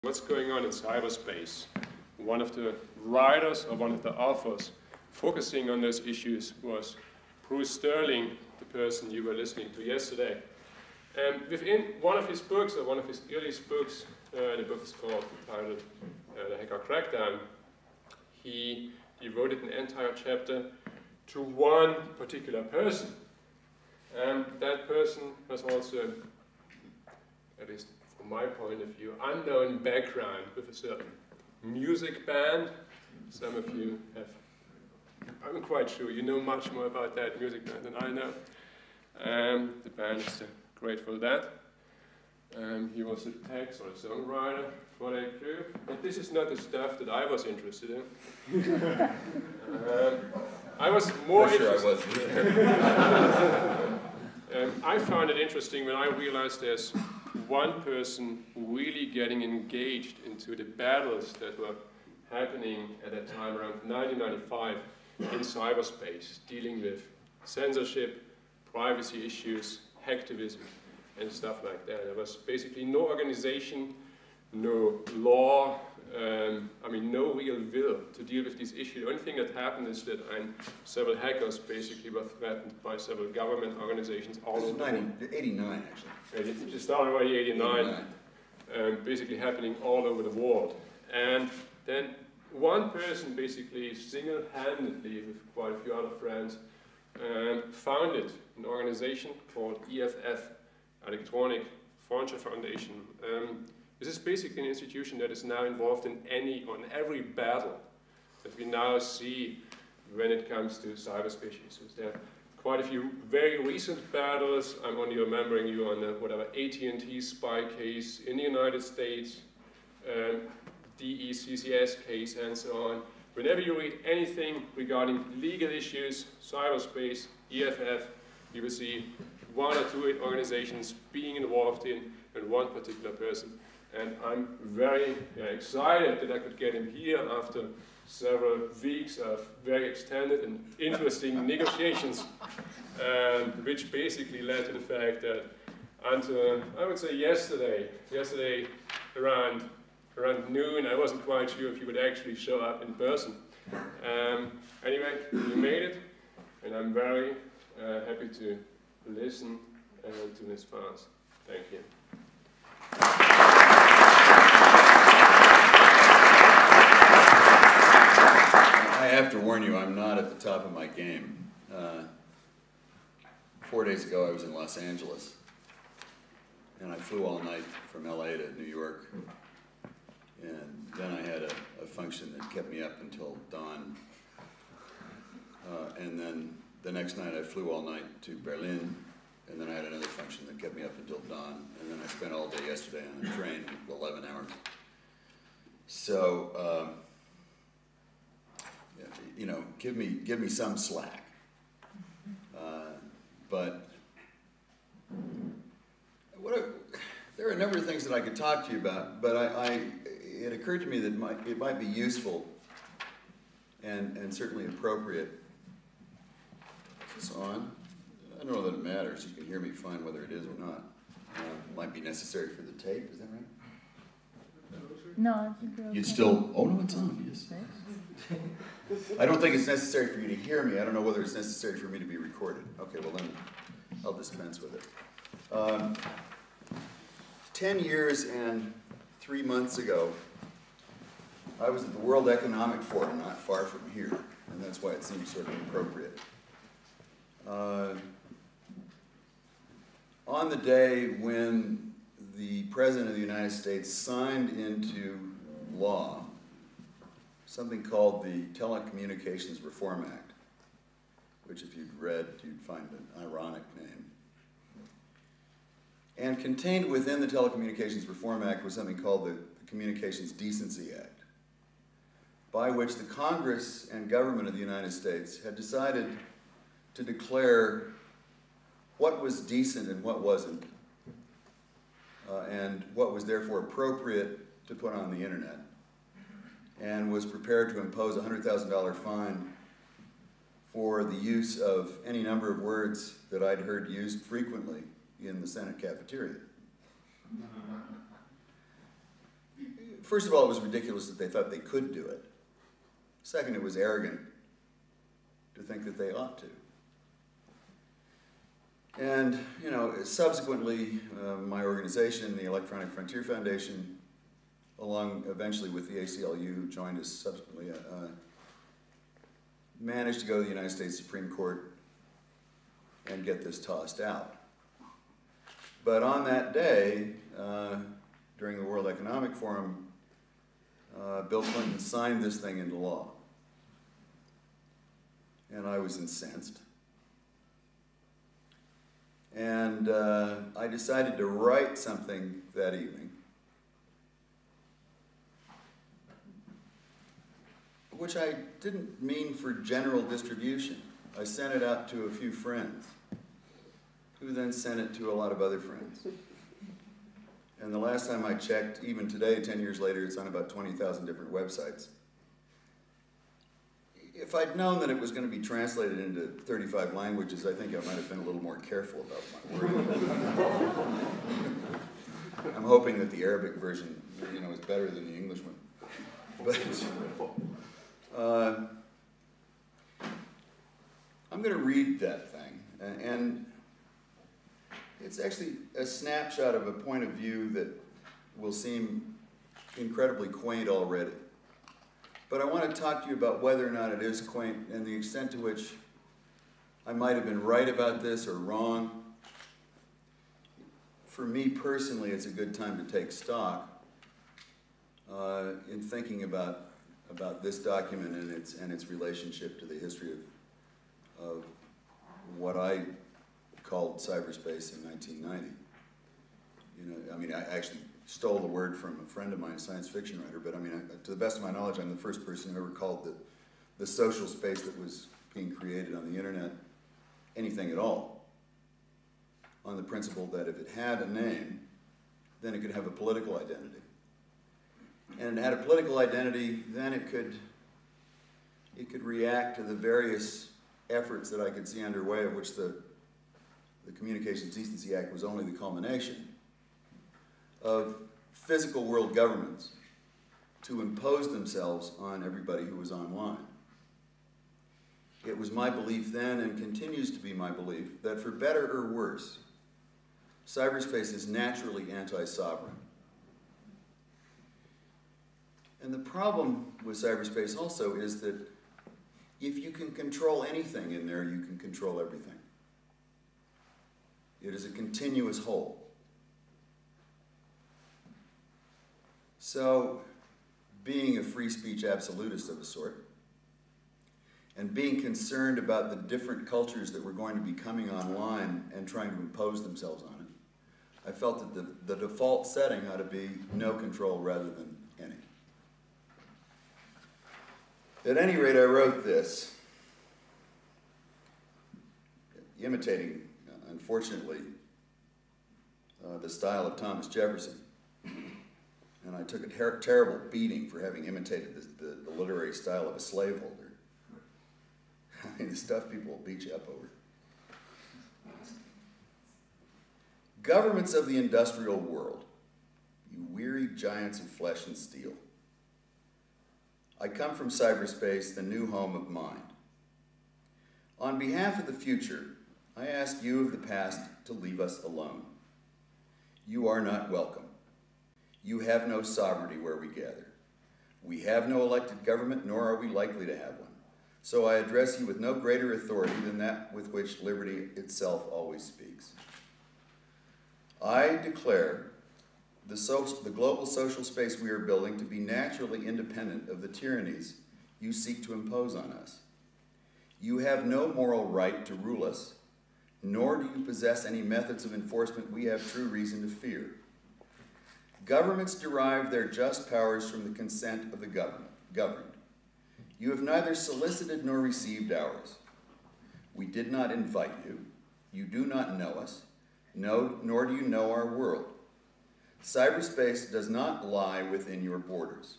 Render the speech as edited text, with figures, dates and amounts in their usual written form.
What's going on in cyberspace? One of the writers, or one of the authors, focusing on those issues was Bruce Sterling, the person you were listening to yesterday. And within one of his books, or one of his earliest books, the book is titled The Hacker Crackdown, he devoted an entire chapter to one particular person. And that person was also, at least from my point of view, unknown background with a certain music band. Some of you have, I'm quite sure you know much more about that music band than I know. The band is the Grateful Dead. He was a text or a songwriter for that group, but this is not the stuff that I was interested in. I was more interested. I found it interesting when I realized there's one person really getting engaged into the battles that were happening at that time around 1995 in cyberspace, dealing with censorship, privacy issues, activism, and stuff like that. There was basically no organization, no law, no real will to deal with these issues. The only thing that happened is that several hackers basically were threatened by several government organizations all over the world. 89, actually. It just started already 89, basically happening all over the world. And then one person basically single-handedly, with quite a few other friends, founded an organization called EFF, Electronic Frontier Foundation. This is basically an institution that is now involved in every battle that we now see when it comes to cyberspace issues. There are quite a few very recent battles. I'm only remembering you on the AT&T spy case in the United States, DECCS case, and so on. Whenever you read anything regarding legal issues, cyberspace, EFF, you will see one or two organizations being involved in, and one particular person. And I'm very excited that I could get him here after several weeks of very extended and interesting negotiations, which basically led to the fact that until, I would say yesterday around noon, I wasn't quite sure if he would actually show up in person. Anyway, he made it, and I'm very happy to listen to his thoughts. Thank you. I have to warn you, I'm not at the top of my game. 4 days ago, I was in Los Angeles, and I flew all night from LA to New York, and then I had a function that kept me up until dawn, and then the next night I flew all night to Berlin, and then I had another function that kept me up until dawn, and then I spent all day yesterday on a train, 11 hours. So, you know, give me some slack. But there are a number of things that I could talk to you about, but it occurred to me that it might be useful and certainly appropriate. Is this on? I don't know that it matters. You can hear me fine whether it is or not. Might be necessary for the tape, is that right? No, I think you're okay. You'd still, oh no, it's on, yes. I don't think it's necessary for you to hear me. I don't know whether it's necessary for me to be recorded. Okay, well then I'll dispense with it. 10 years and 3 months ago, I was at the World Economic Forum, not far from here, and that's why it seems sort of appropriate. On the day when the President of the United States signed into law something called the Telecommunications Reform Act, which if you'd read, you'd find an ironic name. And contained within the Telecommunications Reform Act was something called the Communications Decency Act, by which the Congress and government of the United States had decided to declare what was decent and what wasn't, and what was therefore appropriate to put on the internet, and was prepared to impose a $100,000 fine for the use of any number of words that I'd heard used frequently in the Senate cafeteria. First of all, it was ridiculous that they thought they could do it. Second, it was arrogant to think that they ought to. And, you know, subsequently, my organization, the Electronic Frontier Foundation, along eventually with the ACLU, who joined us subsequently, managed to go to the United States Supreme Court and get this tossed out. But on that day, during the World Economic Forum, Bill Clinton signed this thing into law. And I was incensed. And I decided to write something that evening, which I didn't mean for general distribution. I sent it out to a few friends, who then sent it to a lot of other friends. And the last time I checked, even today, 10 years later, it's on about 20,000 different websites. If I'd known that it was going to be translated into 35 languages, I think I might have been a little more careful about my wording. I'm hoping that the Arabic version, you know, is better than the English one. But I'm going to read that thing, and it's actually a snapshot of a point of view that will seem incredibly quaint already. But I want to talk to you about whether or not it is quaint and the extent to which I might have been right about this or wrong. For me personally, it's a good time to take stock in thinking about this document and its relationship to the history of what I called cyberspace in 1990. You know, I mean, I actually stole the word from a friend of mine, a science fiction writer, but I mean, to the best of my knowledge, I'm the first person who ever called the social space that was being created on the internet anything at all, on the principle that if it had a name, then it could have a political identity. And it had a political identity, then it could react to the various efforts that I could see underway, of which the Communications Decency Act was only the culmination, of physical world governments to impose themselves on everybody who was online. It was my belief then, and continues to be my belief, that for better or worse, cyberspace is naturally anti-sovereign. And the problem with cyberspace also is that if you can control anything in there, you can control everything. It is a continuous whole. So, being a free speech absolutist of a sort, and being concerned about the different cultures that were going to be coming online and trying to impose themselves on it, I felt that the default setting ought to be no control rather than any. At any rate, I wrote this, imitating, unfortunately, the style of Thomas Jefferson. And I took a terrible beating for having imitated the literary style of a slaveholder. I mean, the stuff people will beat you up over. Governments of the industrial world, you weary giants of flesh and steel. I come from cyberspace, the new home of mind. On behalf of the future, I ask you of the past to leave us alone. You are not welcome. You have no sovereignty where we gather. We have no elected government, nor are we likely to have one. So I address you with no greater authority than that with which liberty itself always speaks. I declare the global social space we are building to be naturally independent of the tyrannies you seek to impose on us. You have no moral right to rule us, nor do you possess any methods of enforcement we have true reason to fear. Governments derive their just powers from the consent of the governed. You have neither solicited nor received ours. We did not invite you. You do not know us, nor do you know our world. Cyberspace does not lie within your borders.